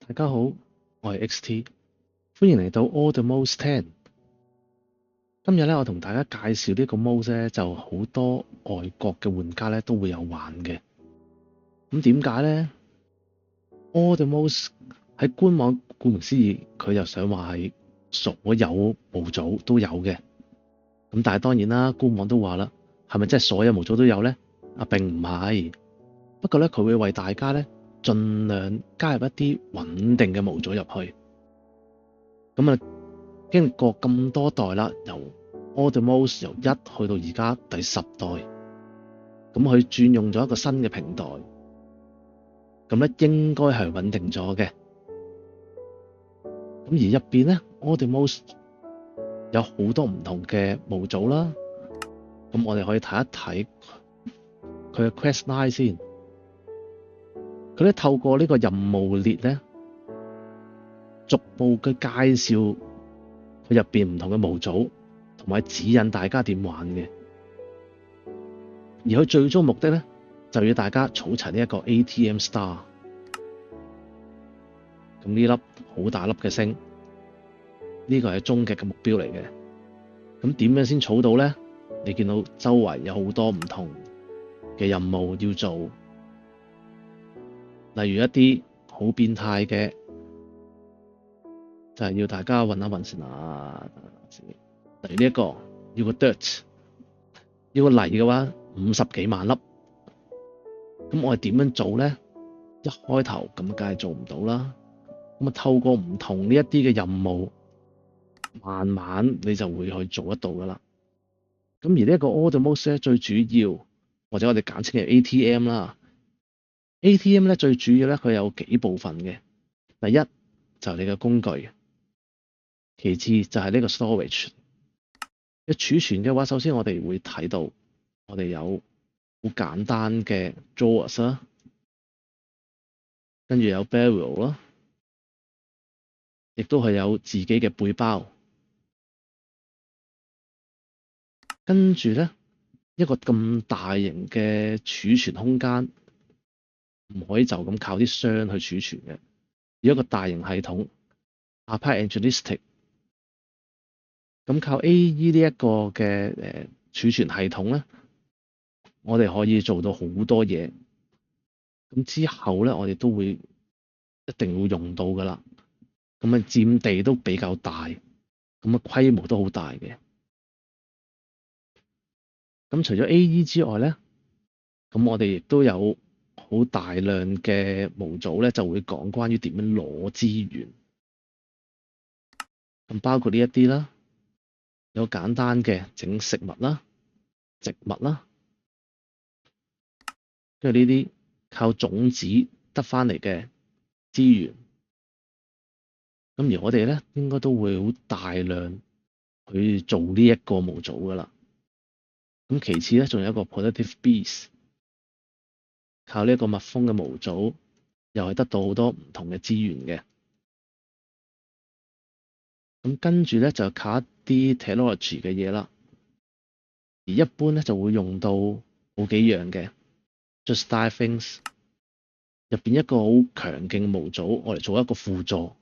大家好，我係 XT，歡迎嚟到 All the Modes 10。今日咧，我同大家介紹呢個 Modes 咧，就好多外國嘅玩家咧都會有玩嘅。咁點解咧？All the Modes 喺官網，顧名思義，佢就想話係所有模組都有嘅。咁但係當然啦，官網都話啦，係咪真係所有模組都有咧？並唔係。不過咧，佢會為大家咧盡量加入一啲穩定嘅模組入去。咁啊，經歷過咁多代啦，由 All the Modes 由1去到而家第10代，咁佢轉用咗一個新嘅平台，咁咧應該係穩定咗嘅。咁而入邊咧 All the Modes 有好多唔同嘅模組啦。咁我哋可以睇一睇佢嘅 Quest Line 先。佢咧透過呢個任務列咧，逐步嘅介紹佢入邊唔同嘅模組，同埋指引大家點玩嘅。而佢最終目的咧，就要大家儲齊呢一個 ATM Star。咁呢粒好大粒嘅星，呢個係終極嘅目標嚟嘅。咁點樣先儲到咧？你見到周圍有好多唔同嘅任務要做，例如一啲好變態嘅，就係要大家揾一揾先啦。例如呢一個要個 dirt， 要個泥嘅話50幾萬粒。咁我哋點樣做咧？一開頭咁梗係做唔到啦。咁啊，透過唔同呢一啲嘅任務，慢慢你就會去做得到噶啦。咁而呢一個 All the Modes 咧，最主要或者我哋簡稱嘅 ATM 啦。ATM 咧最主要咧，佢有幾部分嘅。第一就係你嘅工具，其次就係呢個 storage。嘅儲存嘅話，首先我哋會睇到我哋有好簡單嘅 drawers 啦，跟住有 barrel 啦，亦都係有自己嘅背包。跟住咧，一個咁大型嘅儲存空間，唔可以就咁靠啲箱去儲存嘅。要一個大型系統 Apache，咁靠 AE 呢一個嘅儲存系統咧，我哋可以做到好多嘢。咁之後咧，我哋都會一定會用到噶啦。咁啊，佔地都比較大，咁啊規模都好大嘅。咁除咗 AE 之外咧，咁我哋亦都有好大量嘅模組咧，就會講關於點樣攞資源。咁包括呢一啲啦，有簡單嘅整食物啦、植物啦，跟住呢啲靠種子得返嚟嘅資源。咁而我哋咧應該都會好大量去做呢一個模組噶啦。咁其次咧，仲有一個 Productive Bees， 靠呢一個蜜蜂嘅模組，又係得到好多唔同嘅資源嘅。咁跟住咧就靠一啲 technology 嘅嘢啦。而一般咧就會用到好幾樣嘅 Just Die Things 入邊一個好強勁嘅模組，我嚟做一個輔助，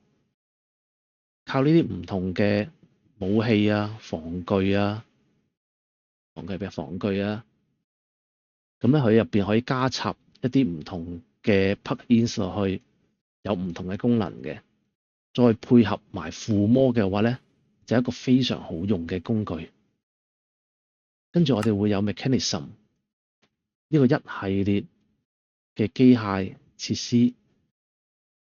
靠呢啲唔同嘅武器啊、防具啊。防具啊，咁咧佢入邊可以加插一啲唔同嘅 plugins 落去，有唔同嘅功能嘅，再配合埋附魔嘅話咧，就係一個非常好用嘅工具。跟住我哋會有 mechanism 呢個一系列嘅機械設施，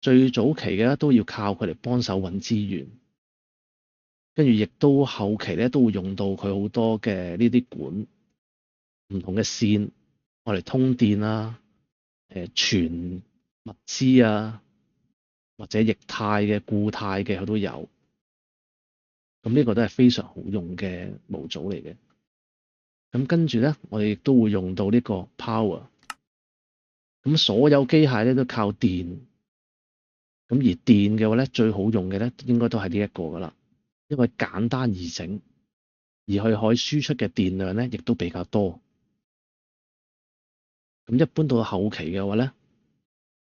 最早期嘅都要靠佢嚟幫手揾資源，跟住亦都後期咧都會用到佢好多嘅呢啲管。唔同嘅線，我嚟通電啊，傳物資啊，或者液態嘅、固態嘅，佢都有。咁呢個都係非常好用嘅模組嚟嘅。咁跟住咧，我哋亦都會用到呢個 power。咁所有機械咧都靠電。咁而電嘅話咧，最好用嘅咧，應該都係呢一個噶啦，因為簡單易整，而佢可以輸出嘅電量咧，亦都比較多。咁一般到後期嘅話咧，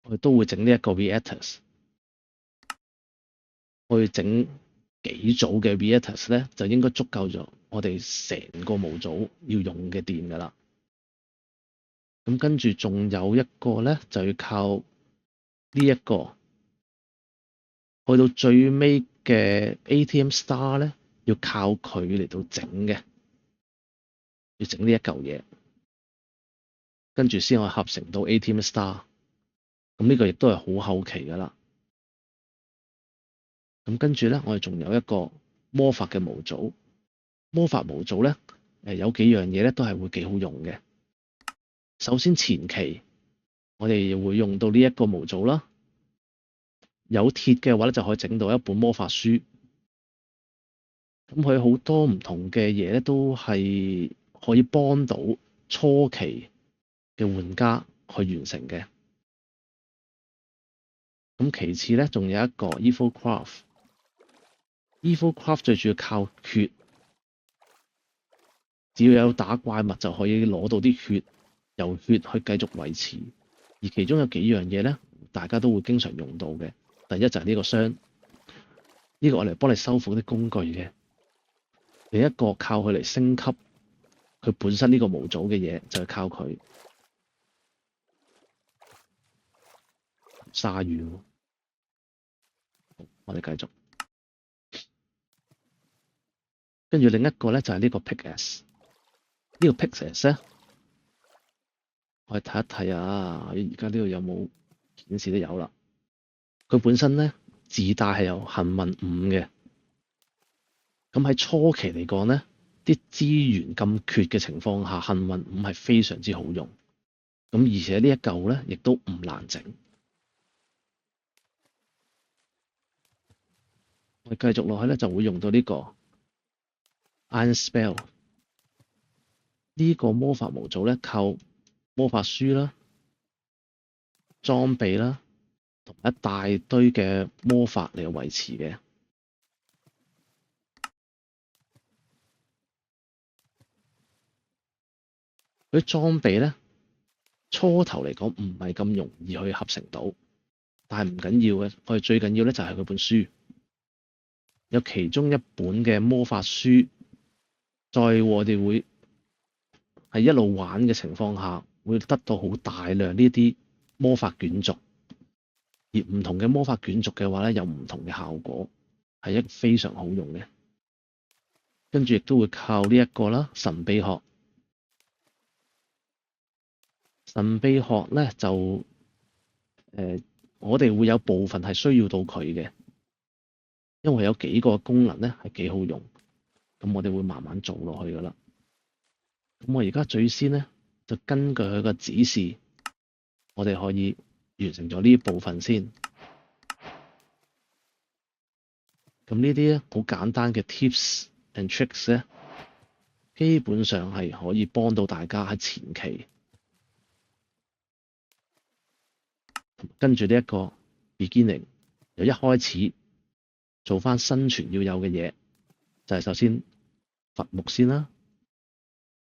我哋都會整呢一個 reactors。去整幾組嘅 reactors 咧，就應該足夠咗我哋成個模組要用嘅電㗎啦。咁跟住仲有一個咧，就要靠呢一個，去到最尾嘅 ATM star 咧，要靠佢嚟到整嘅，要整呢一嚿嘢，跟住先可以合成到 ATM star。咁呢個亦都係好後期㗎啦。咁跟住咧，我哋仲有一個魔法嘅模組。魔法模組咧，有幾樣嘢咧都係會幾好用嘅。首先前期我哋會用到呢一個模組啦。有鐵嘅話咧，就可以整到一本魔法書。咁佢好多唔同嘅嘢咧，都係可以幫到初期嘅玩家去完成嘅。咁其次咧，仲有一個 Evil Craft。Evil Craft 最主要靠血，只要有打怪物就可以攞到啲血，由血去繼續維持。而其中有幾樣嘢咧，大家都會經常用到嘅。第一就係呢個箱，呢個我嚟幫你修復啲工具嘅。另一個靠佢嚟升級佢本身呢個模組嘅嘢，就係靠佢。鯊魚，我哋繼續。跟住另一個咧就係呢個 Pickaxe。呢個 Pickaxe 咧，我哋睇一睇啊！而家呢度有冇顯示都有啦。佢本身咧自帶係有幸運5嘅。咁喺初期嚟講咧，啲資源咁缺嘅情況下，幸運5係非常之好用。咁而且呢一嚿咧，亦都唔難整。我哋繼續落去咧，就會用到呢個 Iron Spell。呢個魔法模組咧，靠魔法書啦、裝備啦，同一大堆嘅魔法嚟維持嘅。佢啲裝備咧，初頭嚟講唔係咁容易去合成到，但係唔緊要嘅。我哋最緊要咧就係佢本書，有其中一本嘅魔法書，在我哋會係一路玩嘅情況下，會得到好大量呢啲魔法卷軸。而唔同嘅魔法卷軸嘅話咧，有唔同嘅效果，係一個非常好用嘅。跟住亦都會靠呢一個啦，神秘學。神秘學咧就我哋會有部分係需要到佢嘅，因為有幾個功能咧係幾好用。咁我哋會慢慢做落去噶啦。咁我而家最先咧就根據佢個指示，我哋可以完成咗呢部分先。咁呢啲咧好簡單嘅 tips and tricks 咧，基本上係可以幫到大家喺前期。跟住呢一個 beginning， 由一開始做返生存要有嘅嘢，就係首先伐木先啦，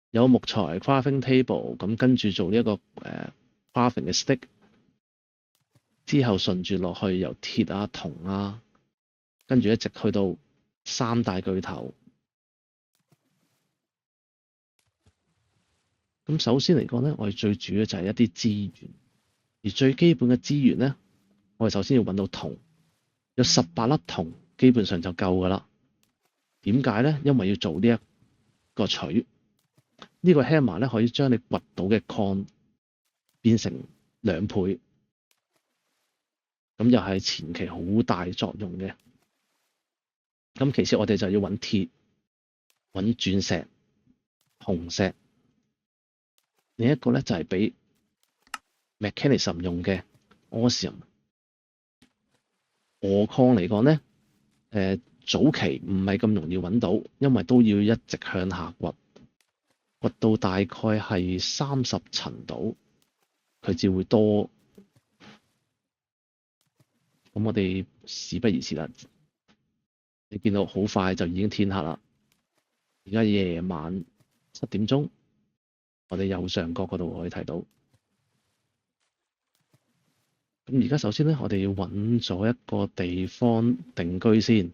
有木材 crafting table， 咁跟住做呢一個crafting 嘅 stick， 之後順住落去由鐵啊、銅啊，跟住一直去到3大巨頭。咁首先嚟講咧，我哋最主要就係一啲資源，而最基本嘅資源咧，我哋首先要揾到銅，有18粒銅基本上就夠噶啦。點解咧？因為要做呢一個錘，呢個 hammer 咧可以將你掘到嘅礦變成2倍，咁又係前期好大作用嘅。咁其次我哋就要揾鐵、揾鑽石、紅石。另一個咧就係俾 Mechanicism 用嘅 Osium。鵝礦嚟講咧，早期唔係咁容易揾到，因為都要一直向下掘，掘到大概係30層度，佢至會多。咁我哋事不宜遲啦，你見到好快就已經天黑啦。而家夜晚7點鐘。我哋右上角嗰度可以睇到，咁而家首先咧，我哋要揾咗一個地方定居先。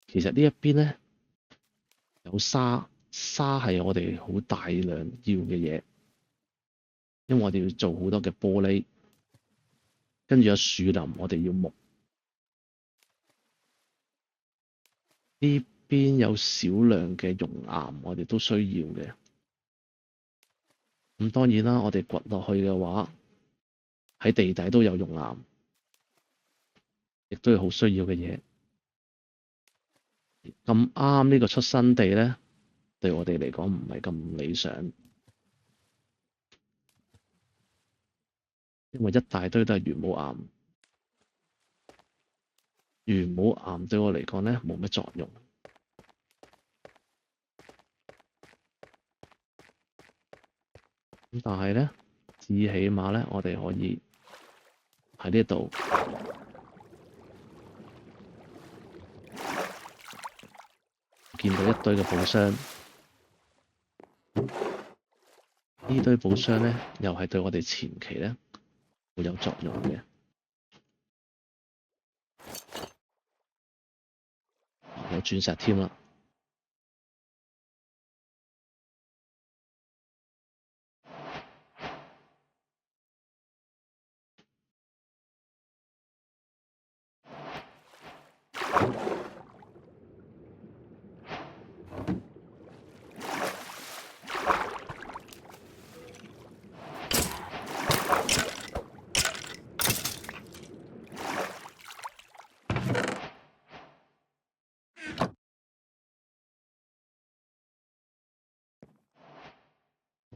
其實呢一邊咧有沙，沙係我哋好大量要嘅嘢，因為我哋要做好多嘅玻璃，跟住有樹林，我哋要木。呢邊有少量嘅熔岩，我哋都需要嘅。咁當然啦，我哋掘落去嘅話，喺地底都有熔岩，亦都係好需要嘅嘢。咁啱呢個出生地咧，對我哋嚟講唔係咁理想，因為一大堆都係玄武岩。玄武岩對我嚟講咧冇乜作用。咁但係咧，至起碼咧，我哋可以喺呢度見到一堆嘅寶箱。呢堆寶箱咧，又係對我哋前期咧會有作用嘅。有鑽石添啦。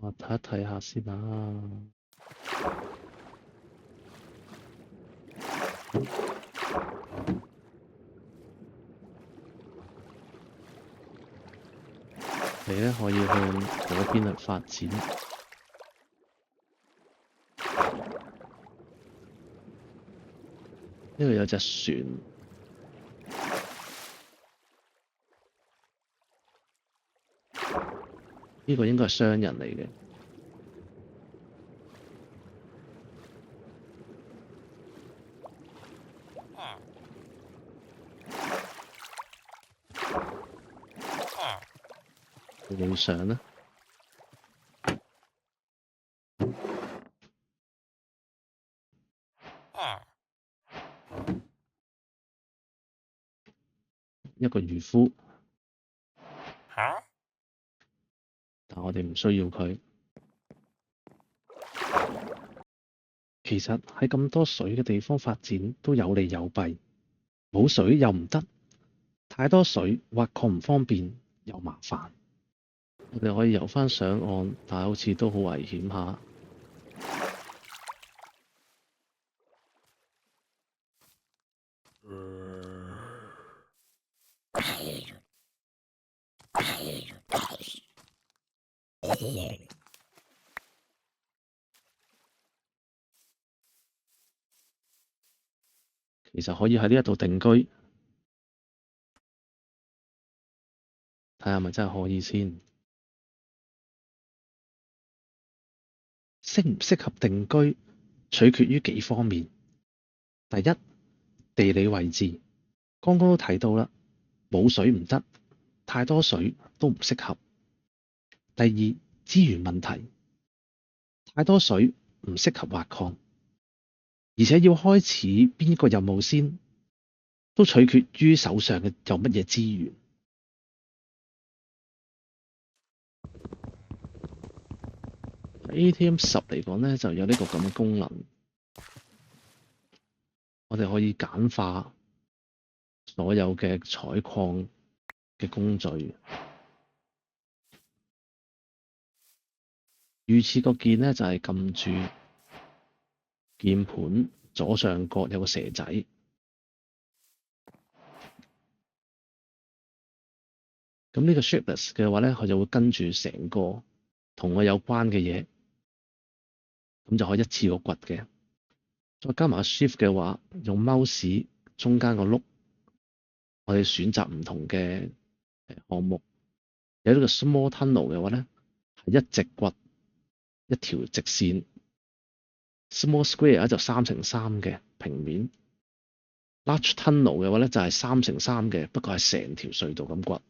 我睇一睇下先啦。你咧可以向嗰邊去發展。呢度有隻船，呢個應該係商人嚟嘅。路上呢，一個漁夫，但我哋唔需要佢。其實喺咁多水嘅地方發展都有利有弊，冇水又唔得，太多水挖礦唔方便又麻煩。我哋可以游返上岸，但係好似都好危險下。其實可以喺呢一度定居，睇下係咪真係可以先。適唔適合定居，取決於幾方面。第一，地理位置，剛剛都睇到啦，冇水唔得，太多水都唔適合。第二，資源問題，太多水唔適合挖礦，而且要開始邊一個任務先，都取決於手上嘅有乜嘢資源。ATM10嚟講咧，就有呢個咁嘅功能，我哋可以簡化所有嘅採礦嘅工序。遇刺個鍵咧就係撳住鍵盤左上角有個蛇仔，咁呢個 Shapeless 嘅話咧，佢就會跟住成個同我有關嘅嘢，咁就可以一次過掘嘅。再加埋 Shift 嘅話，用 Mouse 中間個碌，我哋選擇唔同嘅項目。有呢個 Small Tunnel 嘅話咧，係一直掘一條直線， Small square 就3×3嘅平面。Large tunnel 嘅話咧就係3×3嘅，不過係成條隧道咁掘。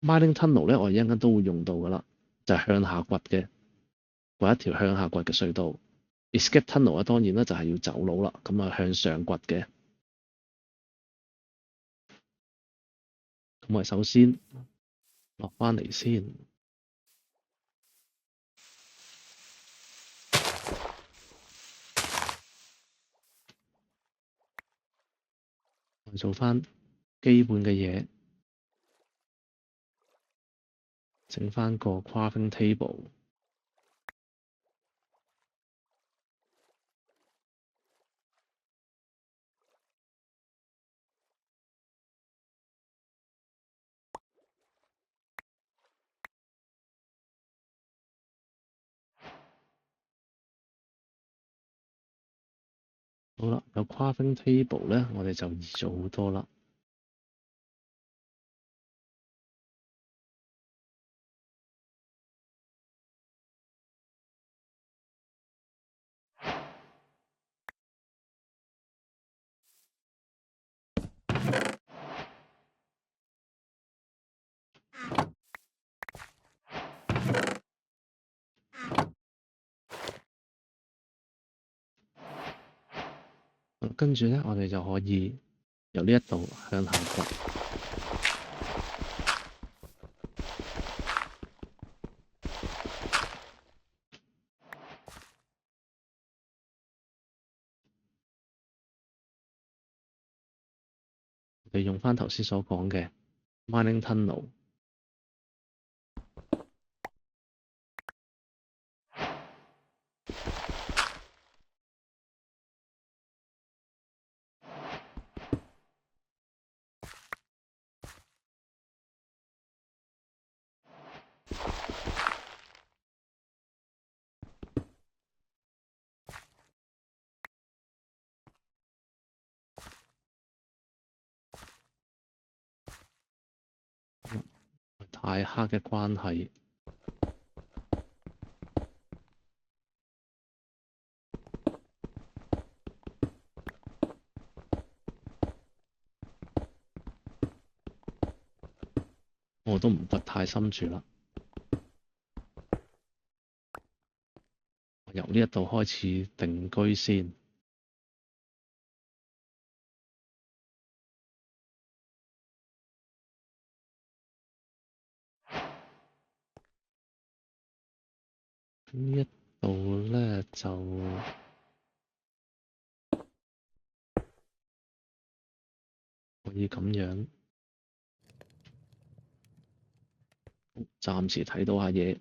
Mining tunnel 咧，我哋一陣間都會用到噶啦，就係向下掘嘅，掘一條向下掘嘅隧道。Escape tunnel 啊，當然啦，就係要走佬啦，咁啊向上掘嘅。咁我哋首先落翻嚟先，我哋做翻基本嘅嘢，整翻個 crafting table。好啦，有 crafting table 咧，我哋就易做好多啦。跟住咧，我哋就可以由呢一度向下掘。我哋用翻頭先所講嘅 mining tunnel。太黑嘅關係，我都唔掘太深住啦。由呢一度開始定居先。呢一度咧就可以咁樣，暫時睇到下嘢。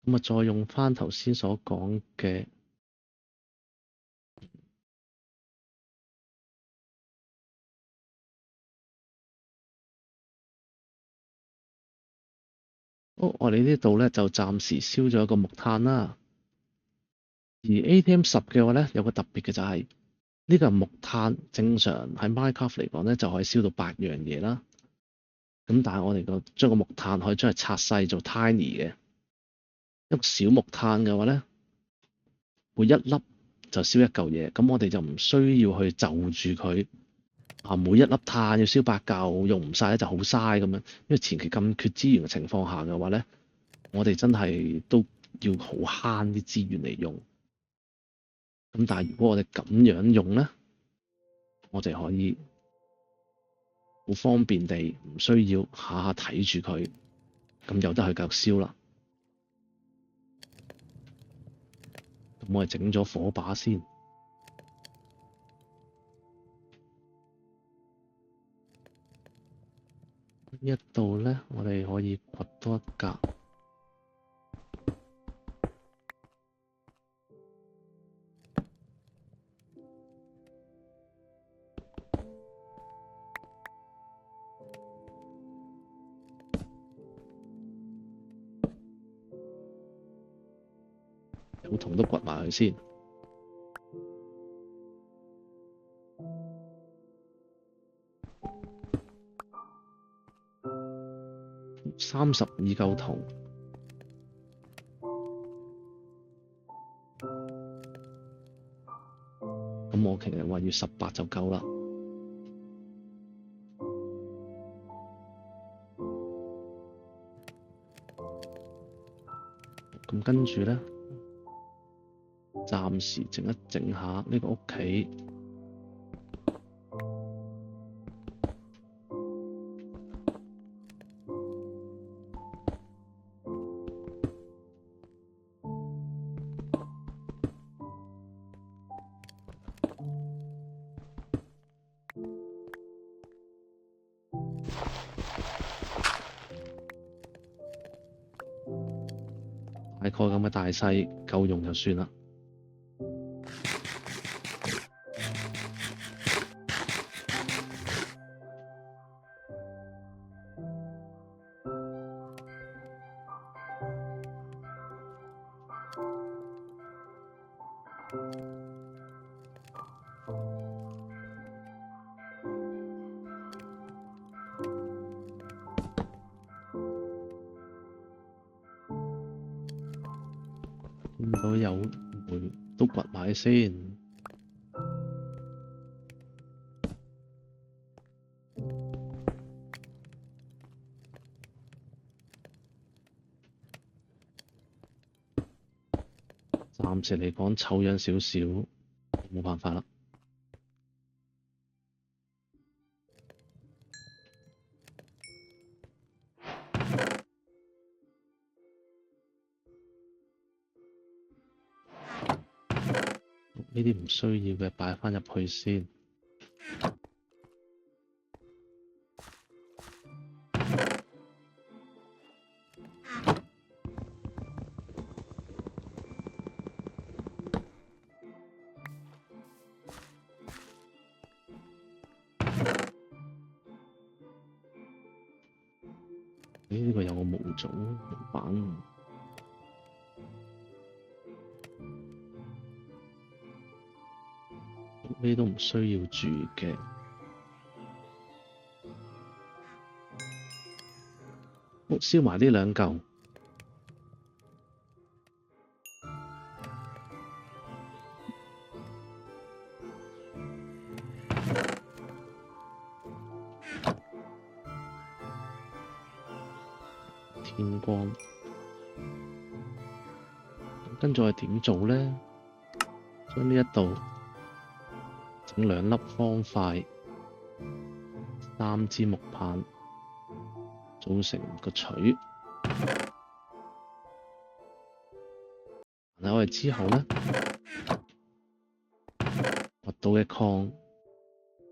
咁啊，再用翻頭先所講嘅，我哋呢度咧就暫時燒咗一個木炭啦。而 ATM10嘅話咧，有個特別嘅就係呢個木炭，正常喺 Minecraft 嚟講咧就可以燒到8樣嘢啦。咁但係我哋將個木炭可以將佢拆細做 tiny 嘅，一個小木炭嘅話咧，每一粒就燒一嚿嘢，咁我哋就唔需要去就住佢每一粒炭要燒8嚿，用唔晒咧就好嘥咁樣。因為前期咁缺資源嘅情況下嘅話咧，我哋真係都要好慳啲資源嚟用。咁但係如果我哋咁樣用咧，我哋可以好方便地唔需要下下睇住佢，咁由得佢繼續燒啦。咁我哋整咗火把先。呢一度咧，我哋可以掘多一格。有銅都掘埋佢先。32嚿銅。咁我其實話要18就夠啦。咁跟住咧，暫時整一整下呢個屋企。大概咁嘅大細夠用就算啦。見到有煤都掘埋先。暫時嚟講醜樣少少，冇辦法啦。呢啲唔需要嘅擺返入去先。呢個有個模組模板，呢啲都唔需要住嘅。燒埋呢兩嚿。天光。跟住我哋點做呢？將呢一度整2粒方塊，3支木棒組成個錘。嗱，我哋之後呢，掘到嘅礦，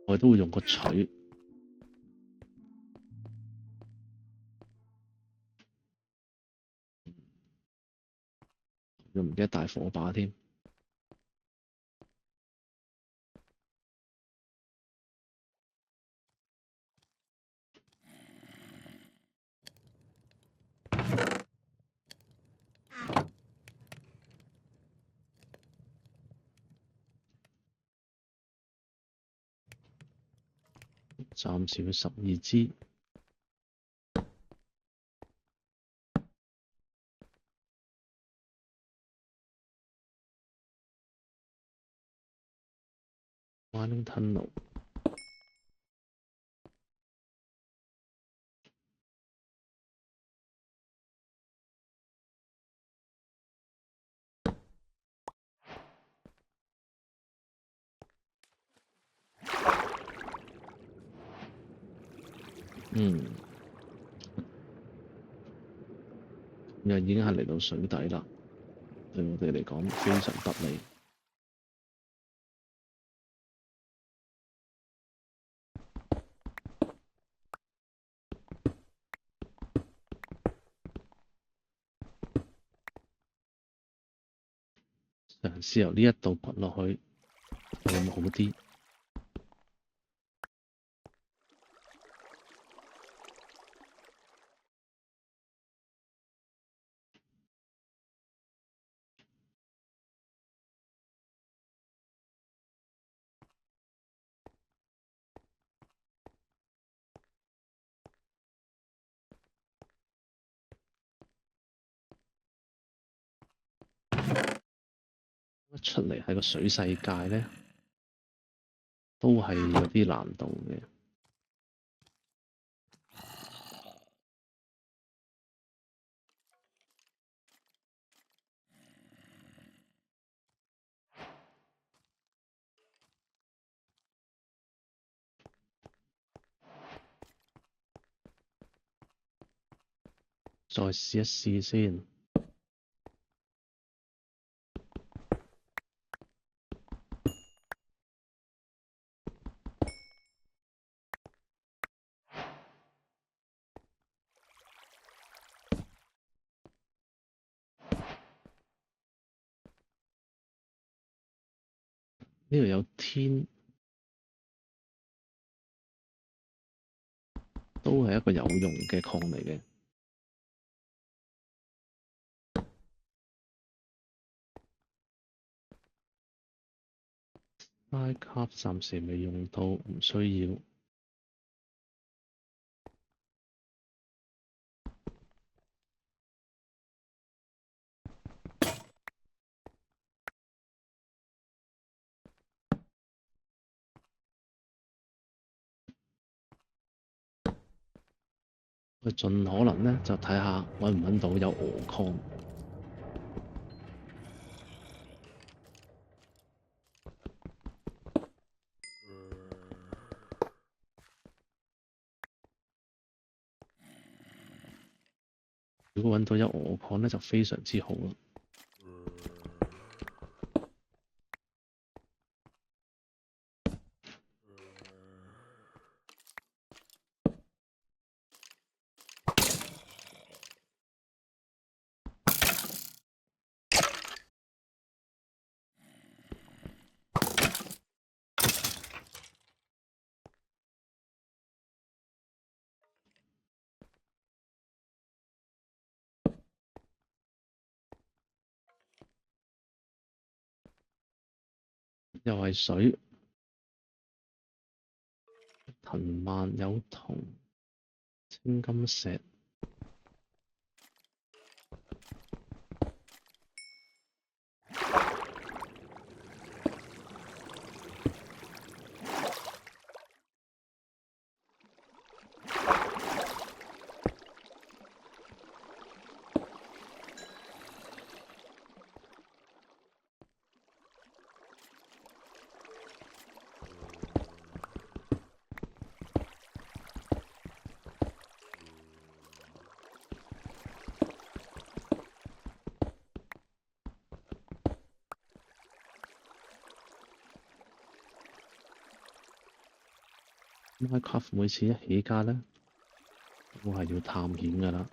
我哋都會用個錘。又唔記得帶火把添。暫時要12支。Mining tunnel。又已經係嚟到水底啦，對我哋嚟講非常不利。嘗試由呢一度掘落去，會唔會好啲？出嚟喺個水世界咧，都係有啲難度嘅。再試一試先。呢度有天，都係一個有用嘅礦嚟嘅。Minecraft 暫時未用到，唔需要。我盡可能咧就睇下揾唔揾到有鵝礦。如果揾到有鵝礦咧，就非常之好啦。又係水，藤蔓有銅、青金石。Minecraft 每次一起家咧，都係要探險㗎啦。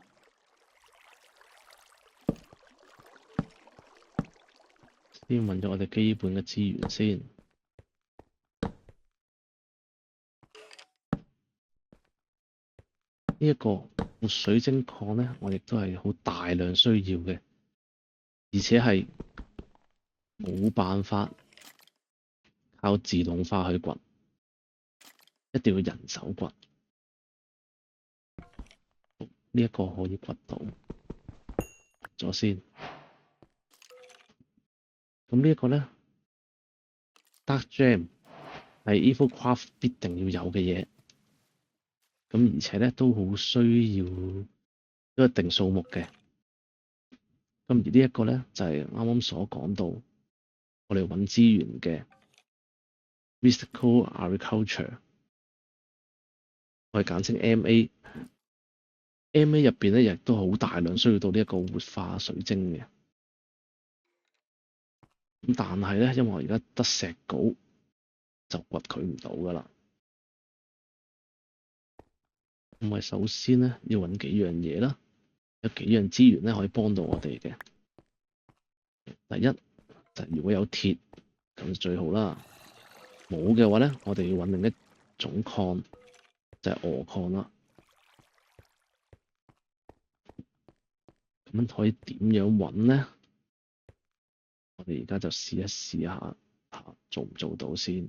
先揾咗我哋基本嘅資源先。呢一個活水晶礦咧，我亦都係好大量需要嘅，而且係冇辦法靠自動化去掘，一定要人手掘。呢一個可以掘到咗先。咁呢一個咧 Dark Gem 係 EvilCraft 必定要有嘅嘢。咁而且咧都好需要一定數目嘅。咁而呢一個咧就係啱啱所講到，我哋揾資源嘅 Mystical Agriculture， 我哋簡稱 MA。MA 入邊咧亦都好大量需要到呢一個活化水晶嘅。咁但係咧，因為我而家得石稿，就掘佢唔到㗎啦。咁我哋首先咧要揾幾樣嘢啦，有幾樣資源咧可以幫到我哋嘅。第一就如果有鐵咁就最好啦。冇嘅話咧，我哋要揾另一種礦，就係鵝礦啦。咁可以點樣揾咧？我哋而家就試一試下，做唔做到先。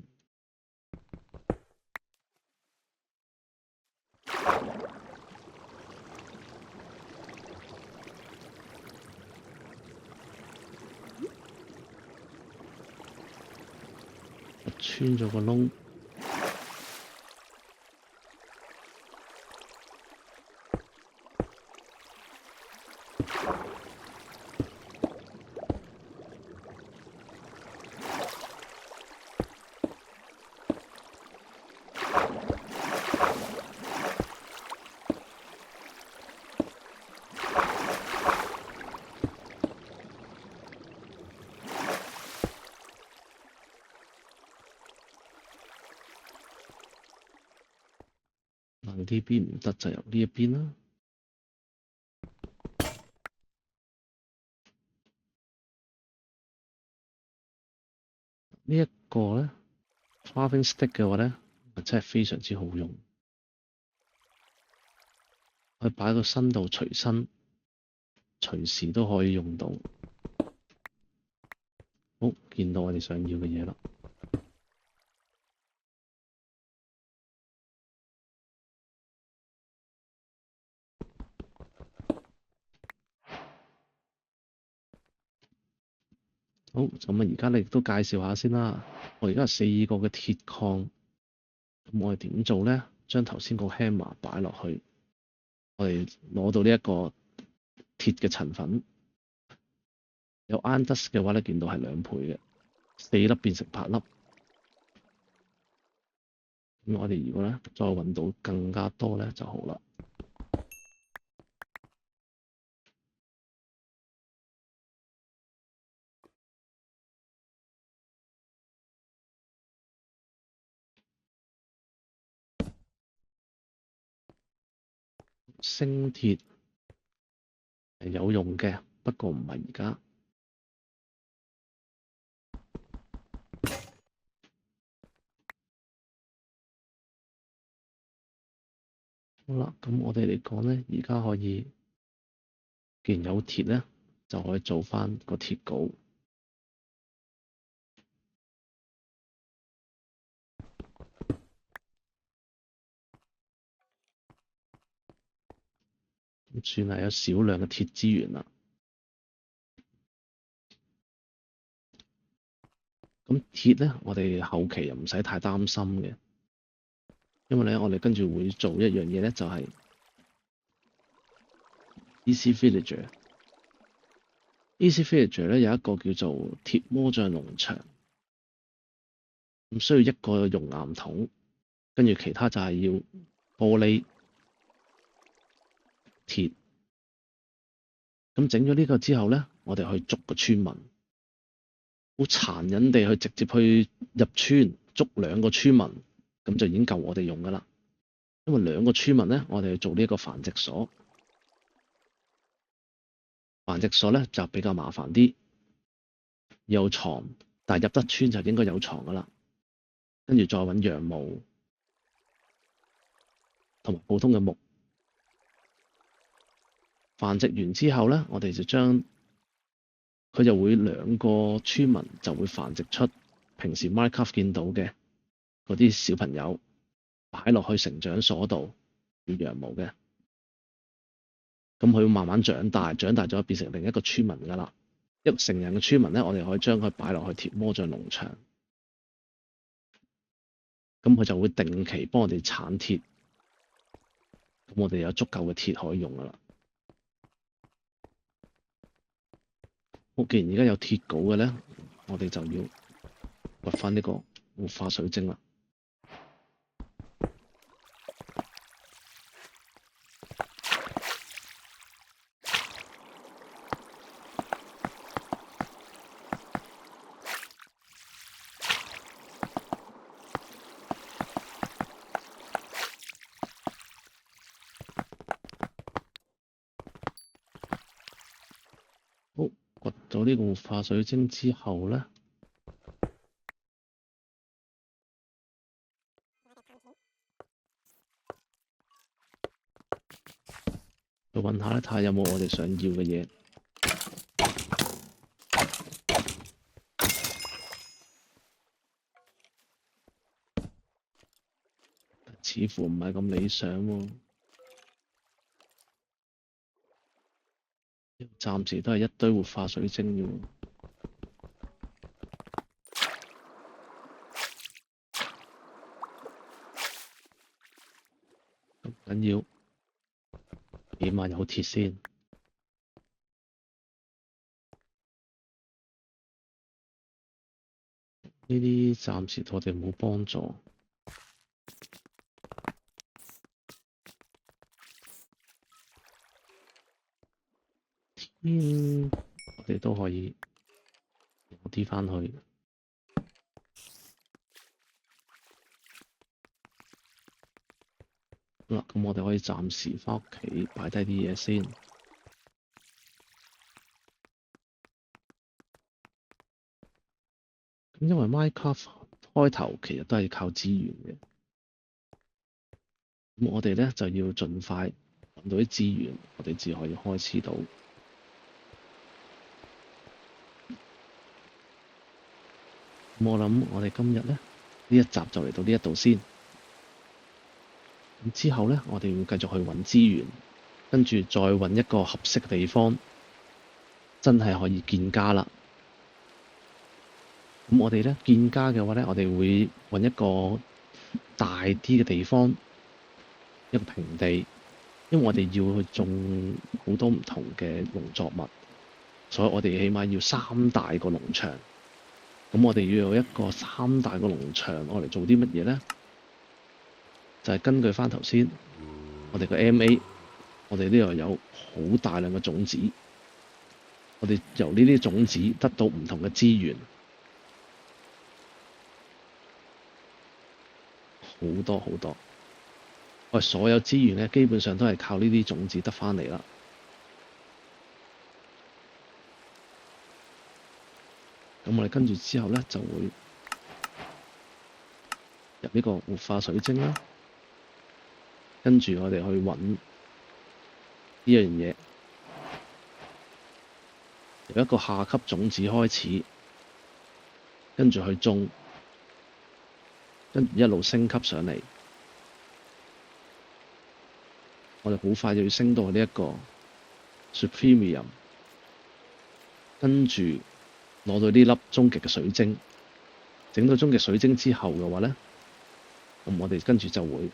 穿咗個窿。呢邊唔得就由呢一邊啦。呢一個咧 carving stick 嘅話咧，真係非常之好用，可以擺到身度隨身，隨時都可以用到。好，見到我哋想要嘅嘢啦。好，咁啊，而家你亦都介紹下先啦。我而家有4個嘅鐵礦，咁我哋點做咧？將頭先個 hammer 擺落去，我哋攞到呢一個鐵嘅層粉，有 iron dust 嘅話咧，見到係2倍嘅，4粒變成8粒。咁我哋如果咧再揾到更加多咧就好啦。星鐵係有用嘅，不過唔係而家。好啦，咁我哋嚟講咧，而家可以，既然有鐵咧，就可以做翻個鐵鎬。咁算係有少量嘅鐵資源啦。咁鐵咧，我哋後期又唔使太擔心嘅，因為咧，我哋跟住會做一樣嘢咧，就係 Easy Villager。Easy Villager 咧有一個叫做鐵魔杖農場，咁需要一個熔岩桶，跟住其他就係要玻璃、鐵。咁整咗呢個之後咧，我哋去捉個村民，好殘忍地去直接去入村捉2個村民，咁就已經夠我哋用噶啦。因為2個村民咧，我哋去做呢一個繁殖所。繁殖所咧就比較麻煩啲，有床，但係入得村就應該有床噶啦。跟住再揾羊毛同埋普通嘅木。繁殖完之後咧，我哋就將佢就會2個村民就會繁殖出平時 Minecraft 見到嘅嗰啲小朋友，擺落去成長所度，要羊毛嘅。咁佢會慢慢長大，長大咗變成另一個村民㗎啦。一個成人嘅村民咧，我哋可以將佢擺落去鐵魔杖農場，咁佢就會定期幫我哋產鐵，咁我哋有足夠嘅鐵可以用㗎啦。好，既然而家有鐵鎬嘅咧，我哋就要掘翻呢個活化水晶啦。好，掘咗呢個活化水晶之後咧，去揾下咧，睇下有冇我哋想要嘅嘢。似乎唔係咁理想喎，暫時都係一堆活化水晶啫喎。緊要，起碼有鐵先。呢啲暫時對我哋冇幫助。我哋都可以攞啲返去。好啦，咁我哋可以暫時返屋企擺低啲嘢先。咁因為 Minecraft 開頭其實都係靠資源嘅，咁我哋咧就要盡快揾到啲資源，我哋至可以開始到。咁我諗我哋今日咧呢一集就嚟到呢一度先。咁之後咧，我哋會繼續去揾資源，跟住再揾一個合適嘅地方，真係可以建家啦。咁我哋咧建家嘅話咧，我哋會揾一個大啲嘅地方，一個平地，因為我哋要去種好多唔同嘅農作物，所以我哋起碼要3大個農場。咁我哋要有一個3大個農場，我嚟做啲乜嘢咧？就係根據翻頭先，我哋個 MA，我哋呢度有好大量嘅種子，我哋由呢啲種子得到唔同嘅資源，好多好多。我哋所有資源咧，基本上都係靠呢啲種子得翻嚟啦。咁我哋跟住之後咧，就會入呢個活化水晶啦。跟住我哋去揾呢樣嘢，由一個下級種子開始，跟住去種，跟住一路升級上嚟。我哋好快就要升到呢一個 Supremium， 跟住攞到呢粒終極嘅水晶。整到終極水晶之後嘅話咧，咁我哋跟住就會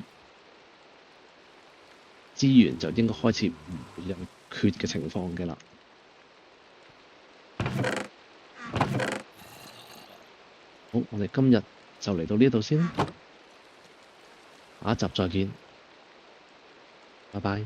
資源就應該開始唔會有缺嘅情況嘅啦。好，我哋今日就嚟到呢度先，下一集再見，拜拜。